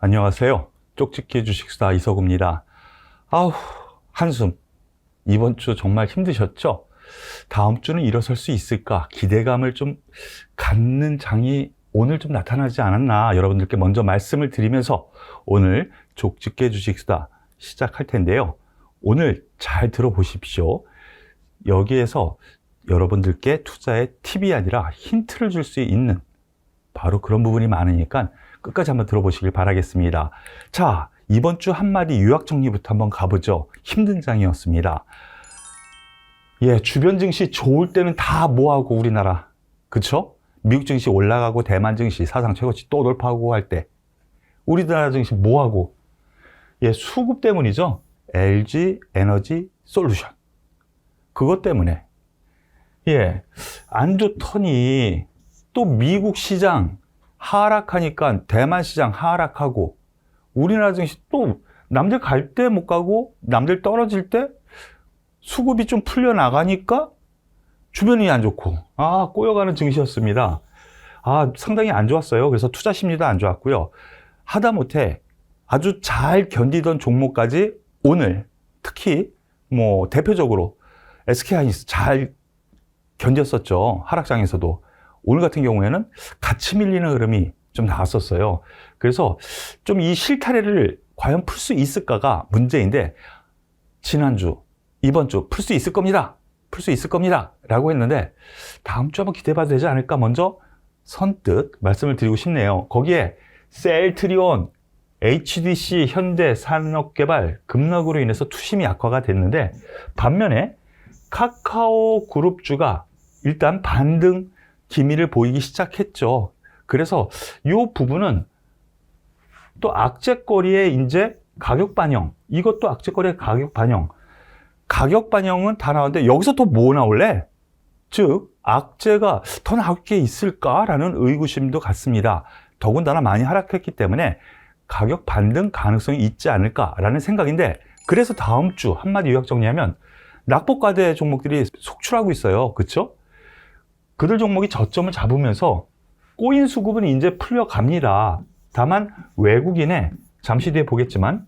안녕하세요. 쪽집게 주식수다 이서구입니다. 아우, 한숨. 이번 주 정말 힘드셨죠? 다음 주는 일어설 수 있을까? 기대감을 좀 갖는 장이 오늘 좀 나타나지 않았나? 여러분들께 먼저 말씀을 드리면서 오늘 쪽집게 주식수다 시작할 텐데요. 오늘 잘 들어보십시오. 여기에서 여러분들께 투자의 팁이 아니라 힌트를 줄 수 있는 바로 그런 부분이 많으니까 끝까지 한번 들어보시길 바라겠습니다. 자, 이번 주 한마디 요약 정리부터 한번 가보죠. 힘든 장이었습니다. 예, 주변 증시 좋을 때는 다 뭐하고 우리나라, 그쵸? 미국 증시 올라가고 대만 증시 사상 최고치 또 돌파하고 할 때 우리나라 증시 뭐하고? 예, 수급 때문이죠. LG 에너지 솔루션. 그것 때문에 예, 안 좋더니 또 미국 시장 하락하니까 대만 시장 하락하고 우리나라 증시 또 남들 갈 때 못 가고 남들 떨어질 때 수급이 좀 풀려나가니까 주변이 안 좋고 꼬여가는 증시였습니다. 상당히 안 좋았어요. 그래서 투자 심리도 안 좋았고요. 하다못해 아주 잘 견디던 종목까지 오늘 특히 뭐 대표적으로 SK하이닉스 잘 견뎠었죠. 하락장에서도. 오늘 같은 경우에는 같이 밀리는 흐름이 좀 나왔었어요. 그래서 좀 이 실타래를 과연 풀 수 있을까가 문제인데 지난주, 이번 주 풀 수 있을 겁니다. 풀 수 있을 겁니다. 라고 했는데 다음 주 한번 기대해봐도 되지 않을까 먼저 선뜻 말씀을 드리고 싶네요. 거기에 셀트리온, HDC, 현대산업개발 급락으로 인해서 투심이 악화가 됐는데 반면에 카카오 그룹주가 일단 반등 기미를 보이기 시작했죠. 그래서 이 부분은 또 악재거리의 이제 가격 반영, 이것도 악재거리의 가격 반영. 가격 반영은 다 나오는데 여기서 또 뭐 나올래? 즉 악재가 더 나올 게 있을까라는 의구심도 같습니다. 더군다나 많이 하락했기 때문에 가격 반등 가능성이 있지 않을까라는 생각인데 그래서 다음 주 한마디 요약 정리하면 낙폭과대 종목들이 속출하고 있어요. 그렇죠? 그들 종목이 저점을 잡으면서 꼬인 수급은 이제 풀려갑니다. 다만 외국인의 잠시 뒤에 보겠지만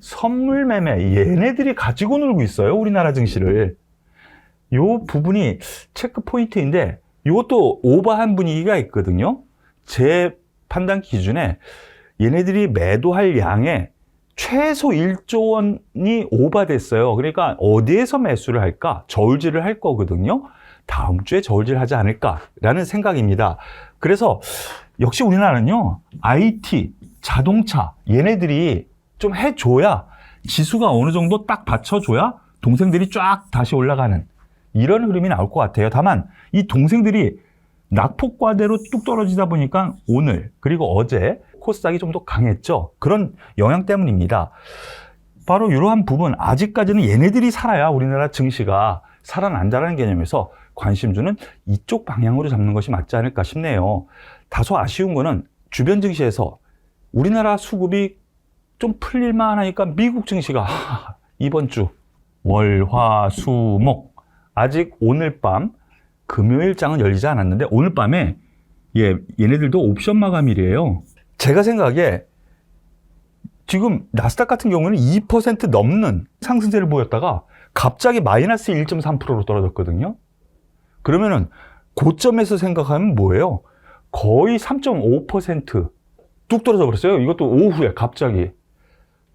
선물 매매 얘네들이 가지고 놀고 있어요. 우리나라 증시를. 이 부분이 체크 포인트인데 이것도 오버한 분위기가 있거든요. 제 판단 기준에 얘네들이 매도할 양의 최소 1조 원이 오버됐어요. 그러니까 어디에서 매수를 할까? 저울질을 할 거거든요. 다음 주에 저울질 하지 않을까라는 생각입니다. 그래서 역시 우리나라는요, IT, 자동차 얘네들이 좀 해줘야 지수가 어느 정도 딱 받쳐줘야 동생들이 쫙 다시 올라가는 이런 흐름이 나올 것 같아요. 다만 이 동생들이 낙폭과대로 뚝 떨어지다 보니까 오늘 그리고 어제 코스닥이 좀 더 강했죠. 그런 영향 때문입니다. 바로 이러한 부분 아직까지는 얘네들이 살아야 우리나라 증시가 살아난다는 개념에서 관심주는 이쪽 방향으로 잡는 것이 맞지 않을까 싶네요. 다소 아쉬운 거는 주변 증시에서 우리나라 수급이 좀 풀릴만 하니까 미국 증시가 이번 주 월, 화, 수, 목 아직 오늘 밤 금요일장은 열리지 않았는데 오늘 밤에 얘네들도 옵션 마감일이에요. 제가 생각에 지금 나스닥 같은 경우는 2% 넘는 상승세를 보였다가 갑자기 마이너스 1.3%로 떨어졌거든요. 그러면은 고점에서 생각하면 뭐예요? 거의 3.5% 뚝 떨어져 버렸어요. 이것도 오후에 갑자기.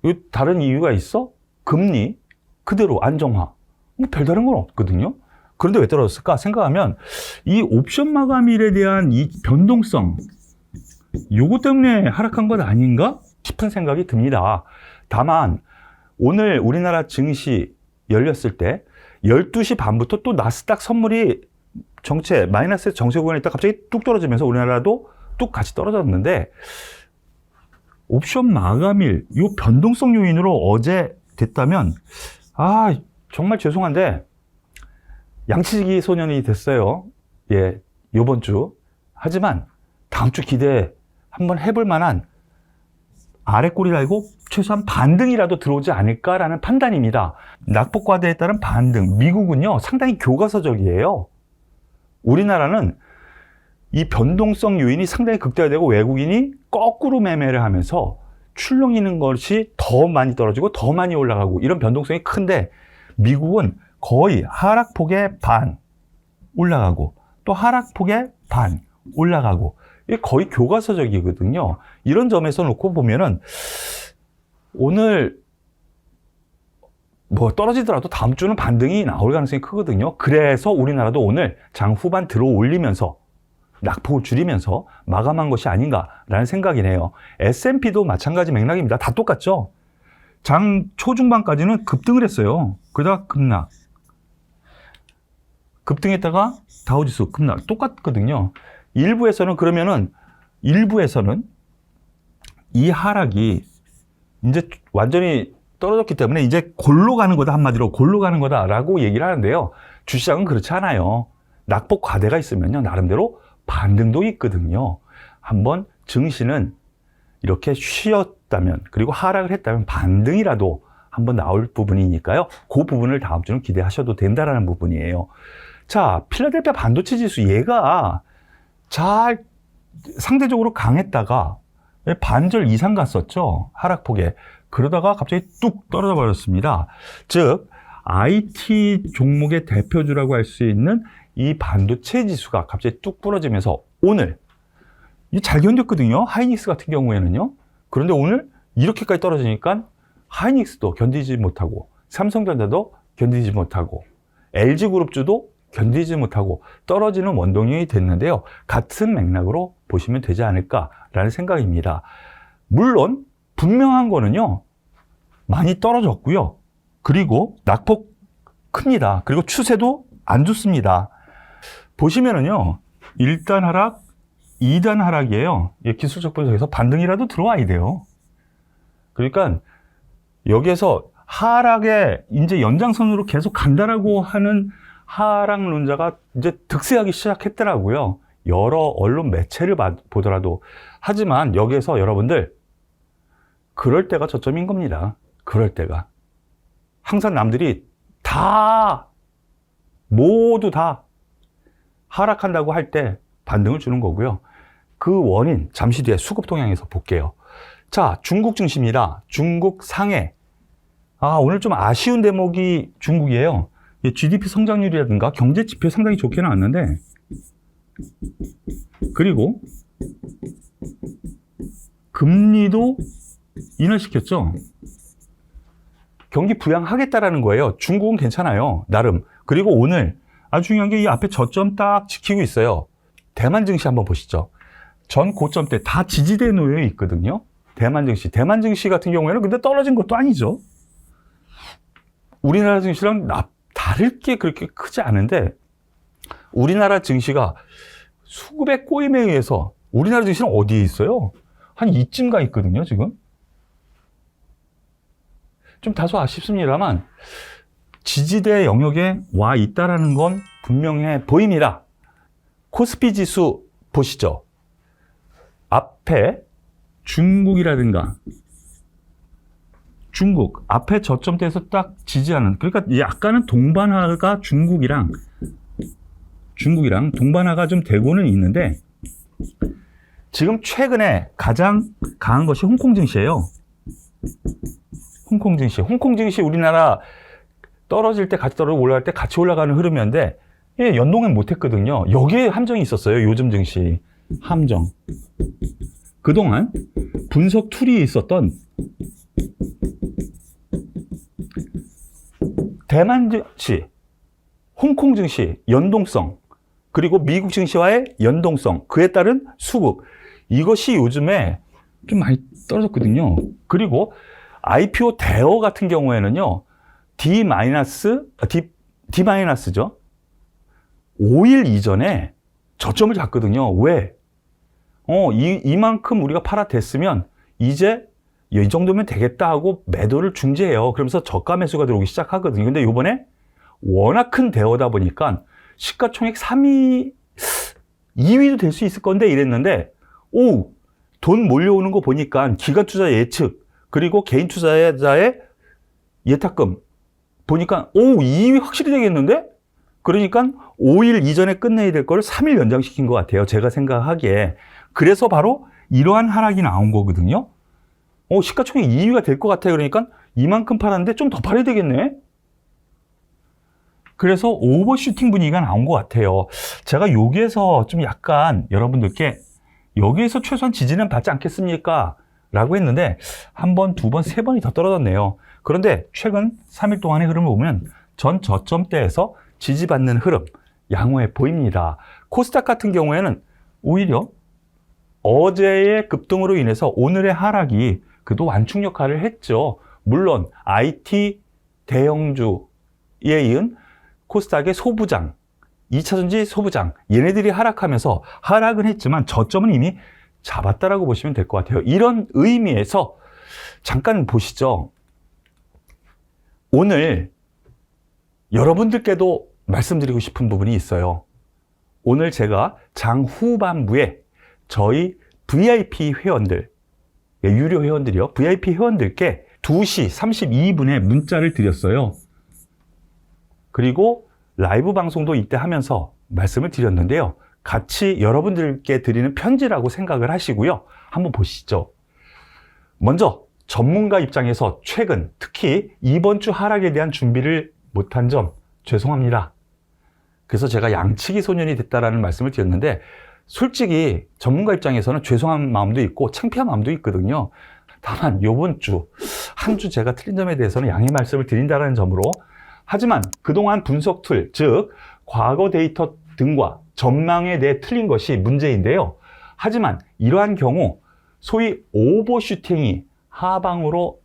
이거 다른 이유가 있어? 금리 그대로 안정화. 뭐 별다른 건 없거든요. 그런데 왜 떨어졌을까 생각하면 이 옵션 마감일에 대한 이 변동성 요거 때문에 하락한 것 아닌가 싶은 생각이 듭니다. 다만 오늘 우리나라 증시 열렸을 때 12시 반부터 또 나스닥 선물이 정체 마이너스 정체 구간에 있다 갑자기 뚝 떨어지면서 우리나라도 뚝 같이 떨어졌는데 옵션 마감일 이 변동성 요인으로 어제 됐다면 정말 죄송한데 양치기 소년이 됐어요. 요번 주. 하지만 다음 주 기대 한번 해볼 만한 아래 꼬리 달고 최소한 반등이라도 들어오지 않을까라는 판단입니다. 낙폭과대에 따른 반등. 미국은요 상당히 교과서적이에요. 우리나라는 이 변동성 요인이 상당히 극대화되고 외국인이 거꾸로 매매를 하면서 출렁이는 것이 더 많이 떨어지고 더 많이 올라가고 이런 변동성이 큰데 미국은 거의 하락폭의 반 올라가고 또 하락폭의 반 올라가고 이게 거의 교과서적이거든요. 이런 점에서 놓고 보면은 오늘 뭐 떨어지더라도 다음 주는 반등이 나올 가능성이 크거든요. 그래서 우리나라도 오늘 장 후반 들어 올리면서 낙폭을 줄이면서 마감한 것이 아닌가라는 생각이네요. S&P도 마찬가지 맥락입니다. 다 똑같죠? 장 초중반까지는 급등을 했어요. 그러다가 급락. 급등했다가 다우지수 급락. 똑같거든요. 일부에서는 이 하락이 이제 완전히 떨어졌기 때문에 이제 골로 가는 거다, 한마디로 골로 가는 거다라고 얘기를 하는데요. 주시장은 그렇지 않아요. 낙폭 과대가 있으면요, 나름대로 반등도 있거든요. 한번 증시는 이렇게 쉬었다면, 그리고 하락을 했다면 반등이라도 한번 나올 부분이니까요. 그 부분을 다음 주는 기대하셔도 된다라는 부분이에요. 자, 필라델피아 반도체 지수 얘가 잘 상대적으로 강했다가 반절 이상 갔었죠. 하락폭에. 그러다가 갑자기 뚝 떨어져 버렸습니다. 즉 IT 종목의 대표주라고 할 수 있는 이 반도체 지수가 갑자기 뚝 부러지면서 오늘 잘 견뎠거든요. 하이닉스 같은 경우에는요. 그런데 오늘 이렇게까지 떨어지니까 하이닉스도 견디지 못하고 삼성전자도 견디지 못하고 LG그룹주도 견디지 못하고 떨어지는 원동력이 됐는데요. 같은 맥락으로 보시면 되지 않을까라는 생각입니다. 물론 분명한 거는요, 많이 떨어졌고요. 그리고 낙폭 큽니다. 그리고 추세도 안 좋습니다. 보시면은요, 1단 하락, 2단 하락이에요. 기술적 분석에서 반등이라도 들어와야 돼요. 그러니까 여기에서 하락의 이제 연장선으로 계속 간다라고 하는 하락론자가 이제 득세하기 시작했더라고요. 여러 언론 매체를 보더라도. 하지만 여기에서 여러분들 그럴 때가 저점인 겁니다. 그럴 때가. 항상 남들이 모두 다 하락한다고 할 때 반등을 주는 거고요. 그 원인 잠시 뒤에 수급 동향에서 볼게요. 자, 중국 증시입니다. 중국 상해. 오늘 좀 아쉬운 대목이 중국이에요. GDP 성장률이라든가 경제 지표 상당히 좋게 나왔는데, 그리고 금리도 인하시켰죠. 경기 부양하겠다라는 거예요. 중국은 괜찮아요, 나름. 그리고 오늘 아주 중요한 게 이 앞에 저점 딱 지키고 있어요. 대만 증시 한번 보시죠. 전 고점대 다 지지대에 놓여 있거든요. 대만 증시 같은 경우에는 근데 떨어진 것도 아니죠. 우리나라 증시랑 다를 게 그렇게 크지 않은데, 우리나라 증시가 수급의 꼬임에 의해서 우리나라 증시는 어디에 있어요? 한 이쯤 가 있거든요, 지금. 좀 다소 아쉽습니다만 지지대 영역에 와 있다라는 건 분명해 보입니다. 코스피 지수 보시죠. 앞에 중국이라든가 중국 앞에 저점대에서 딱 지지하는, 그러니까 약간은 동반하가 중국이랑 동반하가 좀 되고는 있는데, 지금 최근에 가장 강한 것이 홍콩 증시예요. 홍콩 증시 우리나라 떨어질 때 같이 떨어지고 올라갈 때 같이 올라가는 흐름이었는데 연동은 못했거든요. 여기에 함정이 있었어요. 요즘 증시 함정. 그동안 분석 툴이 있었던 대만 증시, 홍콩 증시 연동성, 그리고 미국 증시와의 연동성, 그에 따른 수급, 이것이 요즘에 좀 많이 떨어졌거든요. 그리고 IPO 대여 같은 경우에는요, D-죠. 5일 이전에 저점을 잡거든요. 왜? 이만큼 우리가 팔아댔으면 이제 이 정도면 되겠다 하고 매도를 중지해요. 그러면서 저가 매수가 들어오기 시작하거든요. 근데 이번에 워낙 큰 대여다 보니까 시가총액 2위도 될 수 있을 건데 이랬는데, 돈 몰려오는 거 보니까 기관 투자 예측, 그리고 개인 투자자의 예탁금 보니까 2위 확실히 되겠는데? 그러니까 5일 이전에 끝내야 될 걸 3일 연장시킨 것 같아요. 제가 생각하기에. 그래서 바로 이러한 하락이 나온 거거든요. 시가총액 2위가 될 것 같아요. 그러니까 이만큼 팔았는데 좀 더 팔아야 되겠네. 그래서 오버슈팅 분위기가 나온 것 같아요. 제가 여기에서 좀 약간 여러분들께 여기에서 최소한 지지는 받지 않겠습니까? 라고 했는데 한 번, 두 번, 세 번이 더 떨어졌네요. 그런데 최근 3일 동안의 흐름을 보면 전 저점대에서 지지받는 흐름 양호해 보입니다. 코스닥 같은 경우에는 오히려 어제의 급등으로 인해서 오늘의 하락이 그도 완충 역할을 했죠. 물론 IT 대형주에 이은 코스닥의 소부장, 2차전지 소부장 얘네들이 하락하면서 하락은 했지만 저점은 이미 잡았다라고 보시면 될 것 같아요. 이런 의미에서 잠깐 보시죠. 오늘 여러분들께도 말씀드리고 싶은 부분이 있어요. 오늘 제가 장 후반부에 저희 VIP 회원들, 유료 회원들이요. VIP 회원들께 2시 32분에 문자를 드렸어요. 그리고 라이브 방송도 이때 하면서 말씀을 드렸는데요. 같이 여러분들께 드리는 편지라고 생각을 하시고요. 한번 보시죠. 먼저 전문가 입장에서 최근 특히 이번 주 하락에 대한 준비를 못한 점 죄송합니다. 그래서 제가 양치기 소년이 됐다라는 말씀을 드렸는데 솔직히 전문가 입장에서는 죄송한 마음도 있고 창피한 마음도 있거든요. 다만 이번 주, 한 주 제가 틀린 점에 대해서는 양해 말씀을 드린다는 점으로 하지만 그동안 분석 툴, 즉 과거 데이터 등과 전망에 대해 틀린 것이 문제인데요. 하지만 이러한 경우 소위 오버슈팅이 하방으로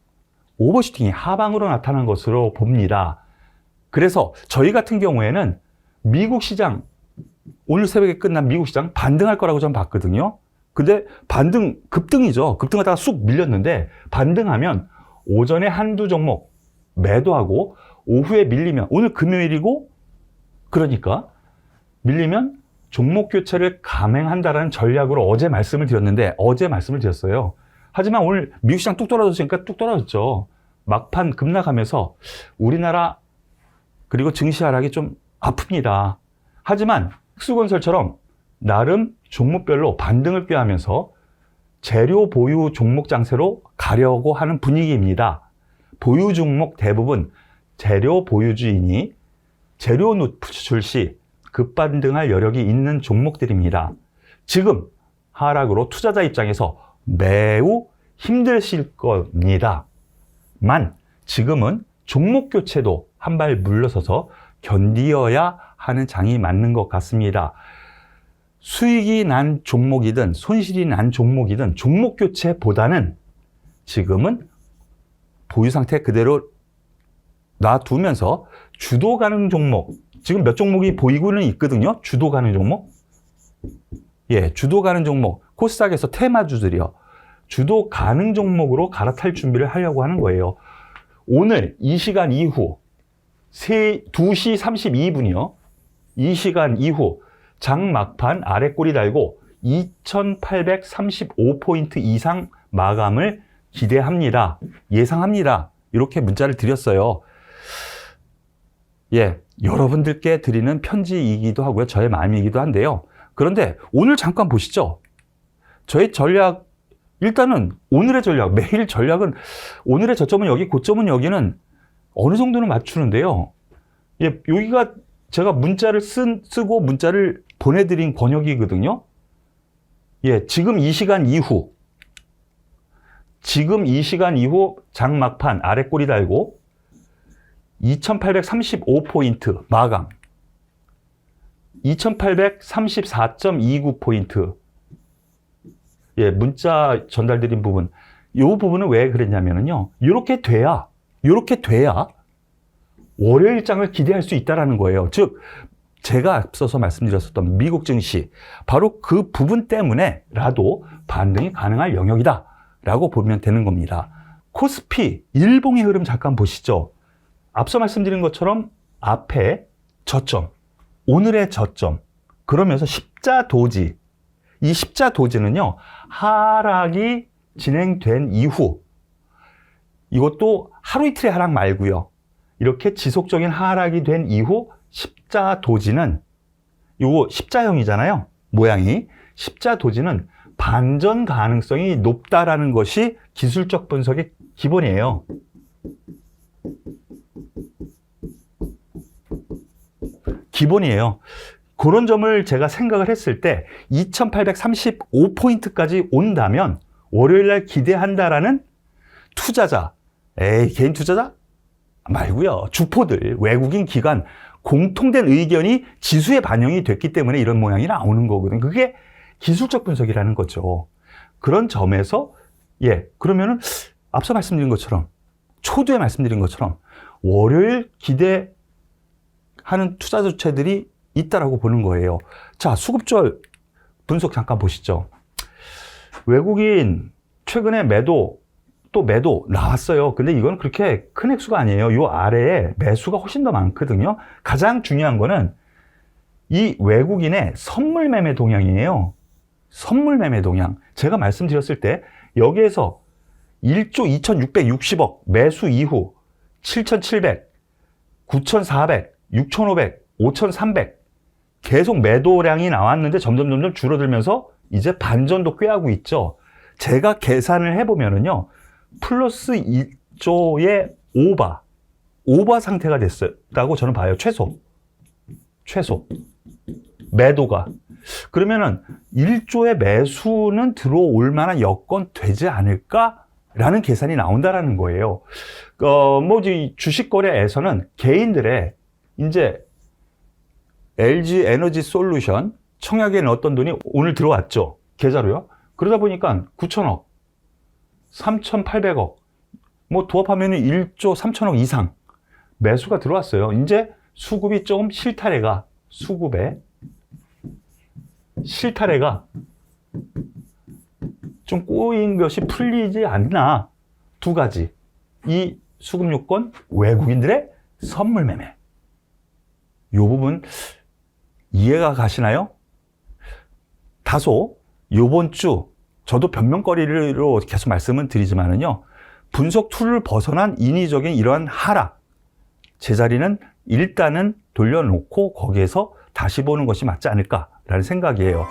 나타난 것으로 봅니다. 그래서 저희 같은 경우에는 미국 시장, 오늘 새벽에 끝난 미국 시장 반등할 거라고 전 봤거든요. 근데 급등이죠. 급등하다가 쑥 밀렸는데 반등하면 오전에 한두 종목 매도하고 오후에 밀리면 오늘 금요일이고 그러니까 밀리면 종목 교체를 감행한다라는 전략으로 어제 말씀을 드렸어요. 하지만 오늘 미국 시장 뚝 떨어졌으니까 뚝 떨어졌죠. 막판 급락하면서 우리나라 그리고 증시 하락이 좀 아픕니다. 하지만 흑수건설처럼 나름 종목별로 반등을 꾀하면서 재료 보유 종목 장세로 가려고 하는 분위기입니다. 보유 종목 대부분 재료 보유주이니 재료 노출 시 급반등할 여력이 있는 종목들입니다. 지금 하락으로 투자자 입장에서 매우 힘드실 겁니다. 지금은 종목 교체도 한 발 물러서서 견디어야 하는 장이 맞는 것 같습니다. 수익이 난 종목이든 손실이 난 종목이든 종목 교체보다는 지금은 보유 상태 그대로 놔두면서 주도 가능 종목, 지금 몇 종목이 보이고는 있거든요. 주도 가능 종목. 주도 가능 종목. 코스닥에서 테마주들이요. 주도 가능 종목으로 갈아탈 준비를 하려고 하는 거예요. 오늘 이 시간 이후 2시 32분이요. 이 시간 이후 장 막판 아래 꼬리 달고 2835포인트 이상 마감을 기대합니다. 예상합니다. 이렇게 문자를 드렸어요. 여러분들께 드리는 편지이기도 하고요. 저의 마음이기도 한데요. 그런데 오늘 잠깐 보시죠. 저의 전략, 일단은 오늘의 전략, 매일 전략은 오늘의 저점은 여기, 고점은 여기는 어느 정도는 맞추는데요. 여기가 제가 문자를 쓰고 문자를 보내드린 권역이거든요. 지금 이 시간 이후 장 막판 아래 꼬리 달고 2835포인트 마감, 2834.29포인트. 문자 전달드린 부분. 이 부분은 왜 그랬냐면요. 이렇게 돼야 월요일장을 기대할 수 있다는 거예요. 즉, 제가 앞서서 말씀드렸었던 미국 증시, 바로 그 부분 때문에라도 반등이 가능할 영역이다 라고 보면 되는 겁니다. 코스피, 일봉의 흐름 잠깐 보시죠. 앞서 말씀드린 것처럼 앞에 저점, 오늘의 저점, 그러면서 십자 도지, 이 십자 도지는요, 하락이 진행된 이후, 이것도 하루 이틀의 하락 말고요. 이렇게 지속적인 하락이 된 이후 십자 도지는, 이거 십자형이잖아요. 모양이. 십자 도지는 반전 가능성이 높다라는 것이 기술적 분석의 기본이에요. 기본이에요. 그런 점을 제가 생각을 했을 때 2835포인트까지 온다면 월요일날 기대한다라는 투자자, 개인 투자자 말고요. 주포들, 외국인 기관 공통된 의견이 지수에 반영이 됐기 때문에 이런 모양이 나오는 거거든요. 그게 기술적 분석이라는 거죠. 그런 점에서 그러면은 앞서 말씀드린 것처럼 초두에 말씀드린 것처럼 월요일 기대하는 투자 주체들이 있다라고 보는 거예요. 자, 수급절 분석 잠깐 보시죠. 외국인 최근에 매도 나왔어요. 근데 이건 그렇게 큰 액수가 아니에요. 요 아래에 매수가 훨씬 더 많거든요. 가장 중요한 거는 이 외국인의 선물 매매 동향이에요. 선물 매매 동향. 제가 말씀드렸을 때 여기에서 1조 2660억 매수 이후 7700, 9400, 6500, 5300 계속 매도량이 나왔는데 점점 줄어들면서 이제 반전도 꾀하고 있죠. 제가 계산을 해보면은요, 플러스 2조의 오버 상태가 됐다고 저는 봐요. 최소. 매도가. 그러면은 1조의 매수는 들어올 만한 여건 되지 않을까라는 계산이 나온다라는 거예요. 주식 거래에서는 개인들의 이제 LG 에너지 솔루션 청약에 넣었던 돈이 오늘 들어왔죠. 계좌로요. 그러다 보니까 9천억, 3,800억, 도합하면 1조 3천억 이상 매수가 들어왔어요. 이제 수급이 조금 실타래가 좀 꼬인 것이 풀리지 않나. 두 가지. 이 수급 요건, 외국인들의 선물 매매. 이 부분 이해가 가시나요? 다소 요번 주 저도 변명거리로 계속 말씀을 드리지만은요, 분석 툴을 벗어난 인위적인 이러한 하락, 제자리는 일단은 돌려놓고 거기에서 다시 보는 것이 맞지 않을까라는 생각이에요.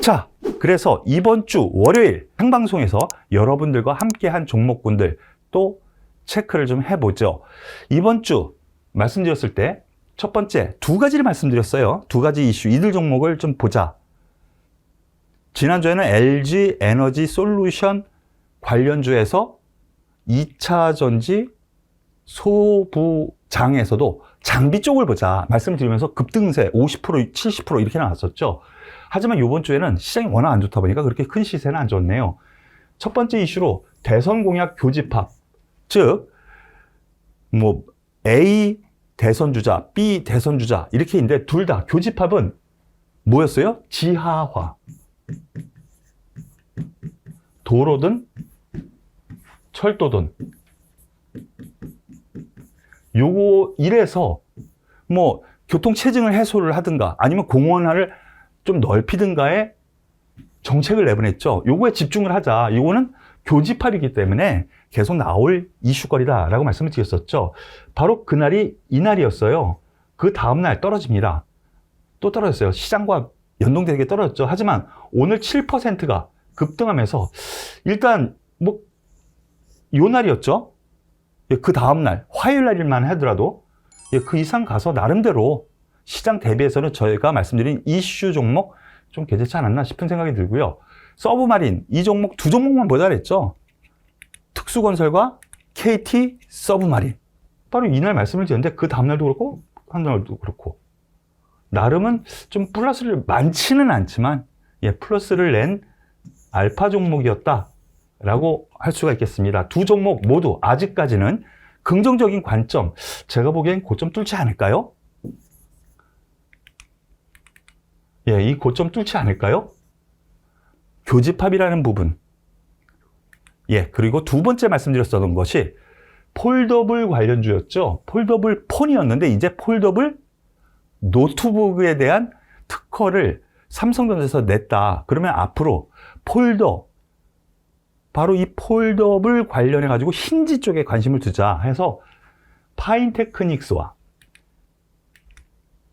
자, 그래서 이번 주 월요일 생방송에서 여러분들과 함께한 종목군들 또 체크를 좀 해보죠. 이번 주 말씀드렸을 때 첫 번째 두 가지를 말씀드렸어요. 두 가지 이슈, 이들 종목을 좀 보자. 지난주에는 LG 에너지 솔루션 관련주에서 2차 전지 소부장에서도 장비 쪽을 보자 말씀을 드리면서 급등세 50%, 70% 이렇게 나왔었죠. 하지만 이번 주에는 시장이 워낙 안 좋다 보니까 그렇게 큰 시세는 안 좋네요. 첫 번째 이슈로 대선 공약 교집합, 즉 A 대선 주자, B 대선 주자 이렇게 있는데 둘 다 교집합은 뭐였어요? 지하화. 도로든 철도든 요거 이래서 교통 체증을 해소를 하든가 아니면 공원화를 좀 넓히든가의 정책을 내보냈죠. 요거에 집중을 하자. 요거는 교집합이기 때문에 계속 나올 이슈거리다라고 말씀을 드렸었죠. 바로 그날이 이날이었어요. 그 다음날 떨어집니다. 또 떨어졌어요. 시장과 연동되게 떨어졌죠. 하지만 오늘 7%가 급등하면서 일단 요 날이었죠. 그 다음날 화요일날만 하더라도 그 이상 가서 나름대로 시장 대비해서는 저희가 말씀드린 이슈 종목 좀 괜찮지 않았나 싶은 생각이 들고요. 서브마린 이 종목 두 종목만 보자 그랬죠. 특수건설과 KT 서브마린. 바로 이날 말씀을 드렸는데 그 다음날도 그렇고 한날도 그렇고 나름은 좀 플러스를 많지는 않지만 플러스를 낸 알파 종목이었다라고 할 수가 있겠습니다. 두 종목 모두 아직까지는 긍정적인 관점, 제가 보기엔 고점 뚫지 않을까요? 이 고점 뚫지 않을까요? 교집합이라는 부분. 그리고 두 번째 말씀드렸던 것이 폴더블 관련주였죠. 폴더블 폰이었는데 이제 폴더블 노트북에 대한 특허를 삼성전자에서 냈다. 그러면 앞으로 바로 이 폴더블 관련해 가지고 힌지 쪽에 관심을 두자 해서 파인테크닉스와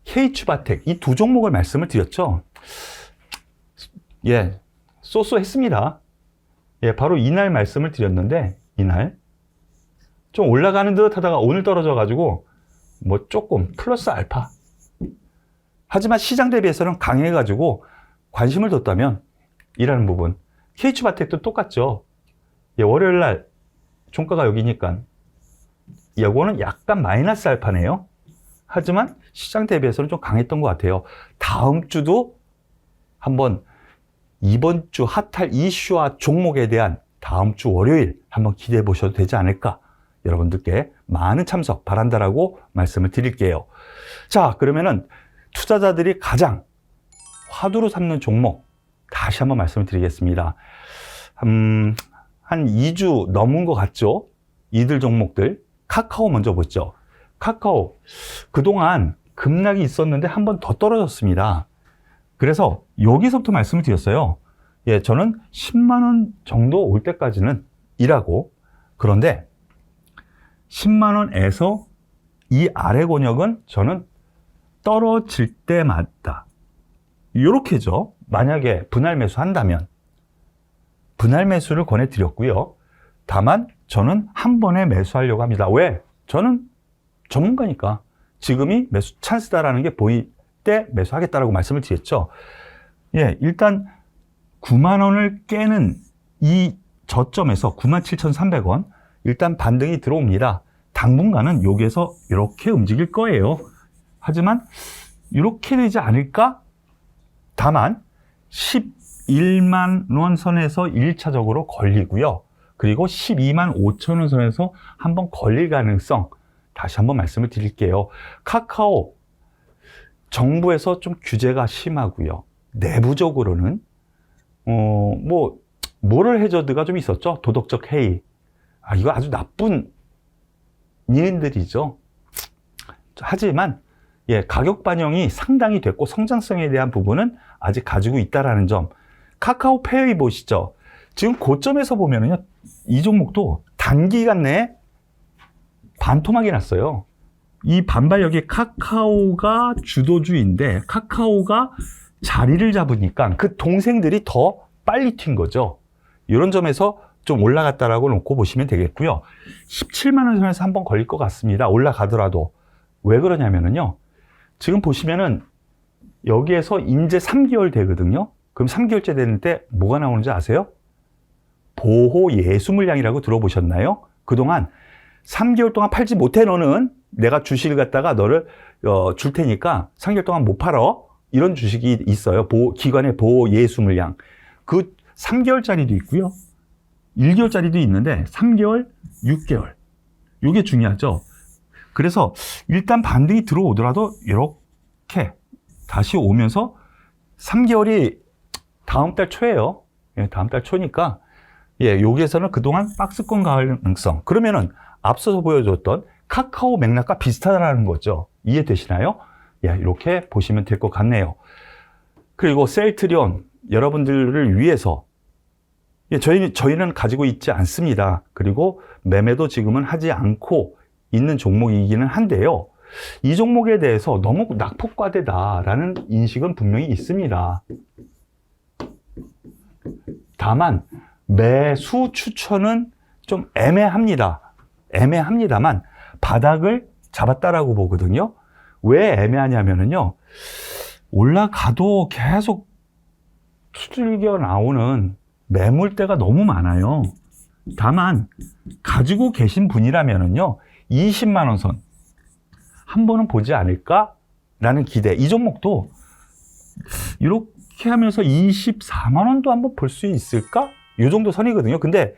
K추바텍 이 두 종목을 말씀을 드렸죠. 쏘쏘했습니다. 예, 바로 이날 말씀을 드렸는데, 이날 좀 올라가는 듯 하다가 오늘 떨어져가지고 뭐 조금 플러스 알파. 하지만 시장 대비해서는 강해가지고 관심을 뒀다면 이라는 부분. KH바텍도 똑같죠. 예, 월요일 날 종가가 여기니까 이거는 약간 마이너스 알파네요. 하지만 시장 대비해서는 좀 강했던 것 같아요. 다음 주도 한번 이번 주 핫할 이슈와 종목에 대한 다음 주 월요일 한번 기대해 보셔도 되지 않을까. 여러분들께 많은 참석 바란다라고 말씀을 드릴게요. 자, 그러면은 투자자들이 가장 화두로 삼는 종목 다시 한번 말씀을 드리겠습니다. 한 2주 넘은 것 같죠? 이들 종목들. 카카오 먼저 보죠. 카카오 그동안 급락이 있었는데 한 번 더 떨어졌습니다. 그래서 여기서부터 말씀을 드렸어요. 예, 저는 10만 원 정도 올 때까지는 일하고, 그런데 10만 원에서 이 아래 권역은 저는 떨어질 때마다 이렇게죠. 만약에 분할 매수 한다면 분할 매수를 권해드렸고요. 다만 저는 한 번에 매수하려고 합니다. 왜? 저는 전문가니까 지금이 매수 찬스다라는 게 보일 때 매수하겠다라고 말씀을 드렸죠. 예, 일단 9만 원을 깨는 이 저점에서 97,300원 일단 반등이 들어옵니다. 당분간은 여기에서 이렇게 움직일 거예요. 하지만 이렇게 되지 않을까? 다만 11만 원 선에서 1차적으로 걸리고요. 그리고 12만 5천 원 선에서 한번 걸릴 가능성 다시 한번 말씀을 드릴게요. 카카오 정부에서 좀 규제가 심하고요. 내부적으로는 모럴 해저드가 좀 있었죠. 도덕적 해이. 이거 아주 나쁜 일들이죠. 하지만 예, 가격 반영이 상당히 됐고 성장성에 대한 부분은 아직 가지고 있다라는 점. 카카오페이 보시죠. 지금 고점에서 보면은요, 이 종목도 단기간 내에 반토막이 났어요. 이 반발력이 카카오가 주도주인데 카카오가 자리를 잡으니까 그 동생들이 더 빨리 튄 거죠. 이런 점에서 좀 올라갔다라고 놓고 보시면 되겠고요. 17만 원 선에서 한번 걸릴 것 같습니다. 올라가더라도. 왜 그러냐면은요. 지금 보시면은 여기에서 이제 3개월 되거든요. 그럼 3개월째 되는데 뭐가 나오는지 아세요? 보호 예수 물량이라고 들어보셨나요? 그동안 3개월 동안 팔지 못해 너는 내가 주식을 갖다가 너를 줄 테니까 3개월 동안 못 팔어. 이런 주식이 있어요. 기관의 보호 예수 물량. 그 3개월짜리도 있고요. 1개월짜리도 있는데 3개월, 6개월. 이게 중요하죠. 그래서 일단 반등이 들어오더라도 이렇게 다시 오면서 3개월이 다음 달 초예요. 예, 다음 달 초니까 예, 여기에서는 그동안 박스권 가능성. 그러면은 앞서서 보여줬던 카카오 맥락과 비슷하다는 거죠. 이해되시나요? 예, 이렇게 보시면 될 것 같네요. 그리고 셀트리온 여러분들을 위해서 예, 저희는 가지고 있지 않습니다. 그리고 매매도 지금은 하지 않고 있는 종목이기는 한데요. 이 종목에 대해서 너무 낙폭과대다라는 인식은 분명히 있습니다. 다만 매수 추천은 좀 애매합니다만 바닥을 잡았다라고 보거든요. 왜 애매하냐면요. 올라가도 계속 두들겨 나오는 매물대가 너무 많아요. 다만 가지고 계신 분이라면요. 20만 원 선 한 번은 보지 않을까라는 기대. 이 종목도 이렇게 하면서 24만 원도 한번 볼 수 있을까? 이 정도 선이거든요. 근데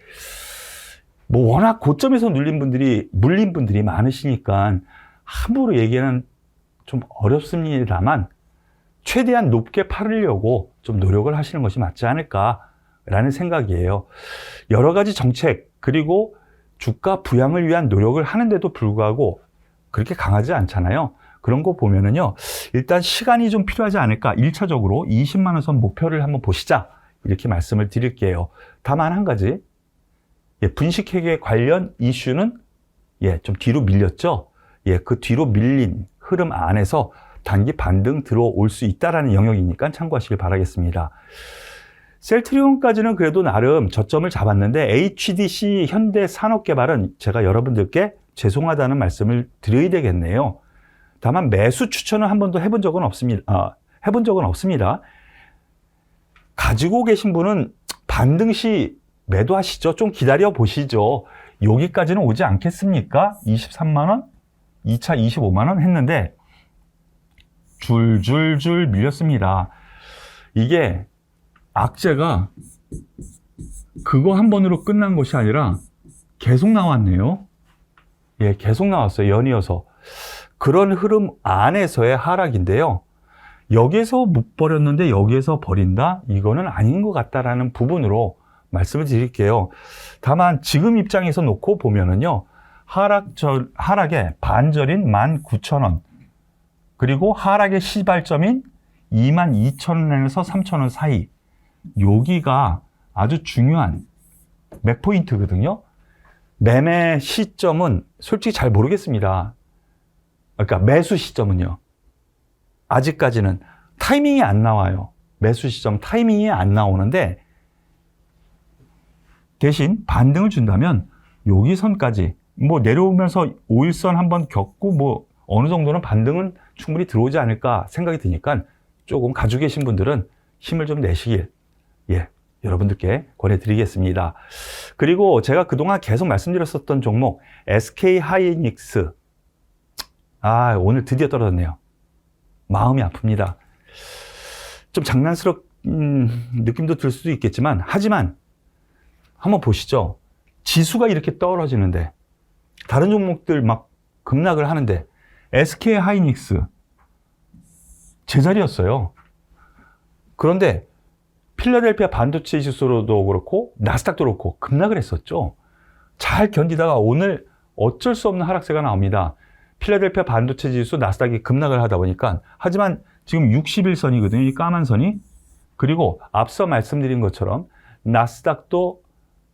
뭐 워낙 고점에서 물린 분들이 많으시니까 함부로 얘기는 좀 어렵습니다만 최대한 높게 팔으려고 좀 노력을 하시는 것이 맞지 않을까라는 생각이에요. 여러 가지 정책 그리고 주가 부양을 위한 노력을 하는데도 불구하고 그렇게 강하지 않잖아요. 그런 거 보면은요, 일단 시간이 좀 필요하지 않을까. 1차적으로 20만 원 선 목표를 한번 보시자. 이렇게 말씀을 드릴게요. 다만 한 가지, 예, 분식회계 관련 이슈는 예, 좀 뒤로 밀렸죠. 예, 그 뒤로 밀린 흐름 안에서 단기 반등 들어올 수 있다라는 영역이니까 참고하시길 바라겠습니다. 셀트리온까지는 그래도 나름 저점을 잡았는데 HDC 현대산업개발은 제가 여러분들께 죄송하다는 말씀을 드려야 되겠네요. 다만 매수 추천을 한 번도 해본 적은 없습니다. 가지고 계신 분은 반등 시 매도하시죠. 좀 기다려 보시죠. 여기까지는 오지 않겠습니까? 23만원, 2차 25만원 했는데 줄줄줄 밀렸습니다. 이게 악재가 그거 한 번으로 끝난 것이 아니라 계속 나왔네요. 예, 계속 나왔어요. 연이어서. 그런 흐름 안에서의 하락인데요. 여기에서 못 버렸는데 여기에서 버린다? 이거는 아닌 것 같다라는 부분으로 말씀을 드릴게요. 다만 지금 입장에서 놓고 보면은요. 하락의 반절인 19,000원 그리고 하락의 시발점인 22,000원에서 3,000원 사이 여기가 아주 중요한 맥포인트거든요. 매매 시점은 솔직히 잘 모르겠습니다. 그러니까 매수 시점은요. 아직까지는 타이밍이 안 나와요. 매수 시점 타이밍이 안 나오는데 대신 반등을 준다면 여기 선까지 뭐 내려오면서 5일선 한번 겪고 뭐 어느 정도는 반등은 충분히 들어오지 않을까 생각이 드니까 조금 가지고 계신 분들은 힘을 좀 내시길 여러분들께 권해드리겠습니다. 그리고 제가 그동안 계속 말씀드렸었던 종목 SK 하이닉스 오늘 드디어 떨어졌네요. 마음이 아픕니다. 좀 장난스러운 느낌도 들 수도 있겠지만 하지만 한번 보시죠. 지수가 이렇게 떨어지는데 다른 종목들 막 급락을 하는데 SK 하이닉스 제자리였어요. 그런데 필라델피아 반도체 지수로도 그렇고 나스닥도 그렇고 급락을 했었죠. 잘 견디다가 오늘 어쩔 수 없는 하락세가 나옵니다. 필라델피아 반도체 지수 나스닥이 급락을 하다 보니까 하지만 지금 61선이거든요. 이 까만 선이. 그리고 앞서 말씀드린 것처럼 나스닥도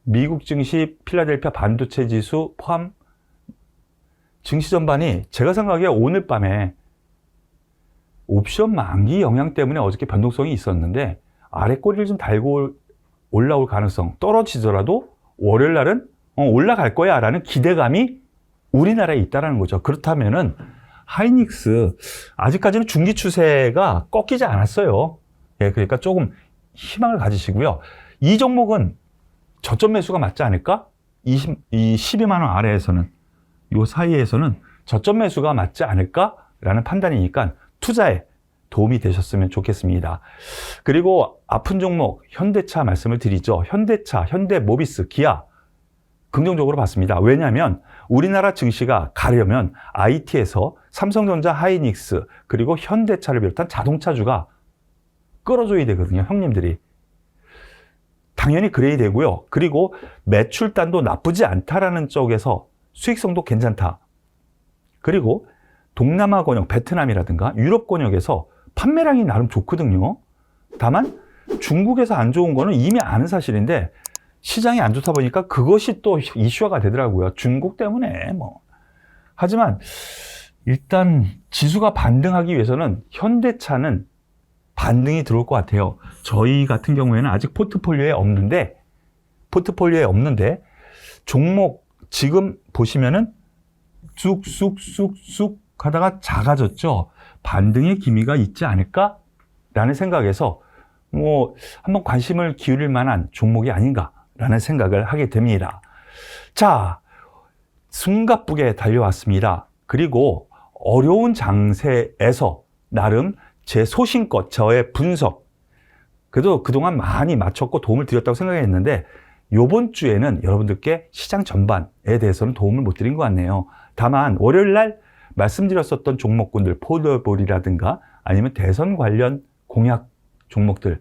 미국 증시 필라델피아 반도체 지수 포함 증시 전반이 제가 생각하기에 오늘 밤에 옵션 만기 영향 때문에 어저께 변동성이 있었는데 아래 꼬리를 좀 달고 올라올 가능성 떨어지더라도 월요일 날은 올라갈 거야 라는 기대감이 우리나라에 있다는 거죠. 그렇다면은 하이닉스 아직까지는 중기 추세가 꺾이지 않았어요. 예, 그러니까 조금 희망을 가지시고요. 이 종목은 저점 매수가 맞지 않을까? 이 12만 원 아래에서는 이 사이에서는 저점 매수가 맞지 않을까라는 판단이니까 투자에 도움이 되셨으면 좋겠습니다. 그리고 아픈 종목 현대차 말씀을 드리죠. 현대차, 현대모비스, 기아 긍정적으로 봤습니다. 왜냐하면 우리나라 증시가 가려면 IT에서 삼성전자, 하이닉스 그리고 현대차를 비롯한 자동차주가 끌어줘야 되거든요. 형님들이. 당연히 그래야 되고요. 그리고 매출단도 나쁘지 않다라는 쪽에서 수익성도 괜찮다. 그리고 동남아 권역, 베트남이라든가 유럽 권역에서 판매량이 나름 좋거든요. 다만 중국에서 안 좋은 거는 이미 아는 사실인데 시장이 안 좋다 보니까 그것이 또 이슈화가 되더라고요. 중국 때문에 뭐. 하지만 일단 지수가 반등하기 위해서는 현대차는 반등이 들어올 것 같아요. 저희 같은 경우에는 아직 포트폴리오에 없는데 종목 지금 보시면은 쑥쑥쑥쑥 하다가 작아졌죠. 반등의 기미가 있지 않을까라는 생각에서 뭐 한번 관심을 기울일 만한 종목이 아닌가라는 생각을 하게 됩니다. 자, 숨가쁘게 달려왔습니다. 그리고 어려운 장세에서 나름 제 소신껏 저의 분석 그래도 그동안 많이 맞췄고 도움을 드렸다고 생각했는데 이번 주에는 여러분들께 시장 전반에 대해서는 도움을 못 드린 것 같네요. 다만 월요일 날 말씀드렸었던 종목군들 포더볼이라든가 아니면 대선 관련 공약 종목들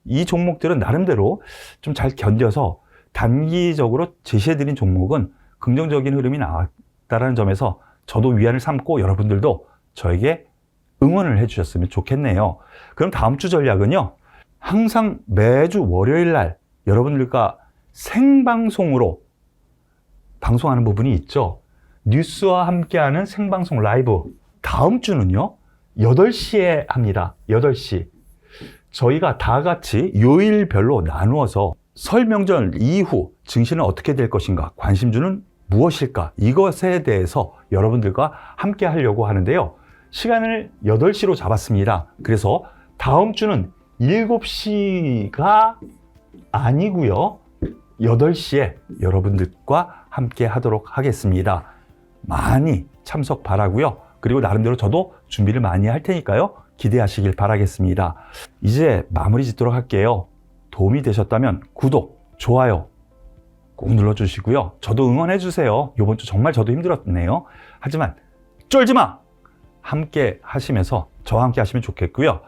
이 종목들은 나름대로 좀 잘 견뎌서 단기적으로 제시해드린 종목은 긍정적인 흐름이 나왔다는 점에서 저도 위안을 삼고 여러분들도 저에게 응원을 해주셨으면 좋겠네요. 그럼 다음 주 전략은요. 항상 매주 월요일 날 여러분들과 생방송으로 방송하는 부분이 있죠. 뉴스와 함께하는 생방송 라이브. 다음 주는요. 8시에 합니다. 8시. 저희가 다 같이 요일별로 나누어서 설 명절 이후 증시는 어떻게 될 것인가, 관심주는 무엇일까, 이것에 대해서 여러분들과 함께 하려고 하는데요. 시간을 8시로 잡았습니다. 그래서 다음 주는 7시가 아니고요. 8시에 여러분들과 함께 하도록 하겠습니다. 많이 참석 바라고요. 그리고 나름대로 저도 준비를 많이 할 테니까요. 기대하시길 바라겠습니다. 이제 마무리 짓도록 할게요. 도움이 되셨다면 구독, 좋아요 꼭 눌러주시고요. 저도 응원해주세요. 이번 주 정말 저도 힘들었네요. 하지만 쫄지 마! 함께 하시면서 저와 함께 하시면 좋겠고요.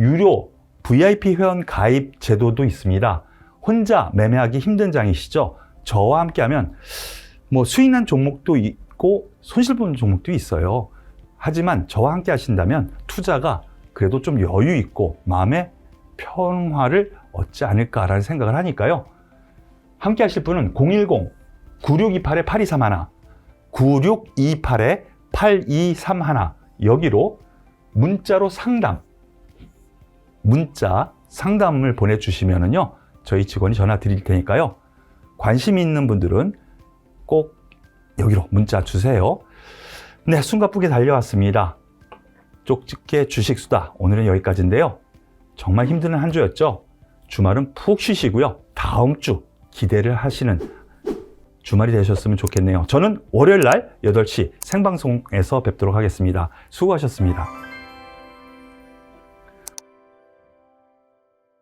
유료 VIP 회원 가입 제도도 있습니다. 혼자 매매하기 힘든 장이시죠? 저와 함께 하면 뭐 수익 난 종목도 있고 손실 보는 종목도 있어요. 하지만 저와 함께 하신다면 투자가 그래도 좀 여유 있고 마음의 평화를 얻지 않을까라는 생각을 하니까요. 함께 하실 분은 010-9628-8231, 9628-8231 여기로 문자로 문자 상담을 보내주시면은요, 저희 직원이 전화 드릴 테니까요. 관심 있는 분들은 꼭 여기로 문자 주세요. 네, 숨가쁘게 달려왔습니다. 쪽집게 주식수다. 오늘은 여기까지인데요. 정말 힘든 한 주였죠? 주말은 푹 쉬시고요. 다음 주 기대를 하시는 주말이 되셨으면 좋겠네요. 저는 월요일 날 8시 생방송에서 뵙도록 하겠습니다. 수고하셨습니다.